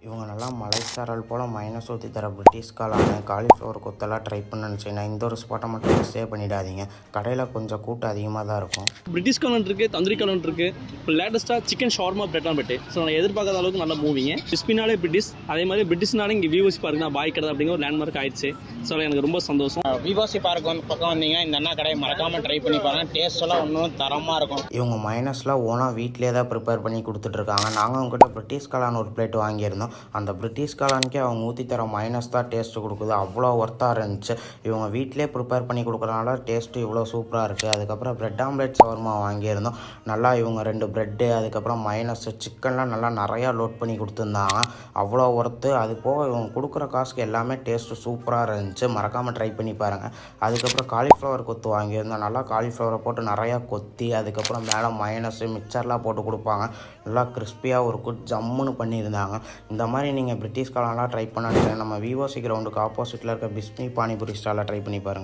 இவங்க நல்லா மலைச்சாரல் போல் மைனஸ் ஊற்றி தர பிரிட்டிஷ் காளான் காலிஃப்ளவர் கொத்தெல்லாம் ட்ரை பண்ண நினச்சிங்கன்னா இந்த ஒரு ஸ்பாட்டை மட்டும் ஸ்டே பண்ணிடாதீங்க. கடையில் கொஞ்சம் கூட்டம் அதிகமாக தான் இருக்கும். பிரிட்டிஷ் காளான் இருக்குது, தந்திரி காளான் இருக்குது. இப்போ லேட்டஸ்ட்டாக chicken shawarma bread omelette. So நான் எதிர்பார்க்காத அளவுக்கு நல்லா மூவிங்க. கிறிஸ்பினாலே பிரிட்டிஷ், அதே மாதிரி பிரிட்டிஷ்னாலே இங்கே வியூவர்ஸ் பார்க்கு தான் பாய் கடை அப்படிங்கிற ஒரு லேண்ட்மார்க் ஆயிடுச்சு. ஸோ எனக்கு ரொம்ப சந்தோஷம். விவாசி பார்க் வந்து பக்கம் வந்தீங்கன்னா இந்த அண்ணா கடையை மறக்காமல் ட்ரை பண்ணி பாருங்கள். டேஸ்ட் எல்லாம் ஒன்றும் தரமாக இருக்கும். இவங்க மைனஸ்லாம் ஓனாக வீட்டிலே தான் ப்ரிப்பேர் பண்ணி கொடுத்துட்ருக்காங்க. நாங்கள் அவங்ககிட்ட பிரிட்டிஷ் காளான் ஒரு பிளேட் வாங்கியிருந்தோம். அந்த பிரிட்டிஷ் காளானுக்கே அவங்க ஊற்றி தர மைனஸ் தான் டேஸ்ட்டு கொடுக்குது. அவ்வளோ ஒர்த்தாக இருந்துச்சு. இவங்க வீட்டிலே ப்ரிப்பேர் பண்ணி கொடுக்குறதுனால டேஸ்ட்டு இவ்வளோ சூப்பராக இருக்குது. அதுக்கப்புறம் பிரெட் ஆம்லெட் ஷவர்மா வாங்கியிருந்தோம். நல்லா இவங்க 2 ப்ரெட்டு, அதுக்கப்புறம் மைனஸு, சிக்கன்லாம் நல்லா நிறையா லோட் பண்ணி கொடுத்துருந்தாங்க. அவ்வளோ ஒர்த்து. அது போக இவங்க கொடுக்குற காசுக்கு எல்லாமே டேஸ்ட்டு சூப்பராக இருந்துச்சு. மறக்காமல் ட்ரை பண்ணி பாருங்கள். அதுக்கப்புறம் காலிஃப்ளவர் கொத்து வாங்கியிருந்தோம். நல்லா காலிஃப்ளவரை போட்டு நிறையா கொத்தி, அதுக்கப்புறம் மேலே மைனஸு மிக்சர்லாம் போட்டு கொடுப்பாங்க. நல்லா கிறிஸ்பியாக ஒரு குட் ஜம்முன்னு பண்ணியிருந்தாங்க. இந்த மாதிரி நீங்கள் பிரிட்டிஷ் காளான்லாம் ட்ரை பண்ண நம்ம விவோசி கிரவுண்டுக்கு ஆப்போசிட்டில் இருக்க பிஸ்மி பானிபூரி ஸ்டாலில் ட்ரை பண்ணி பாருங்கள்.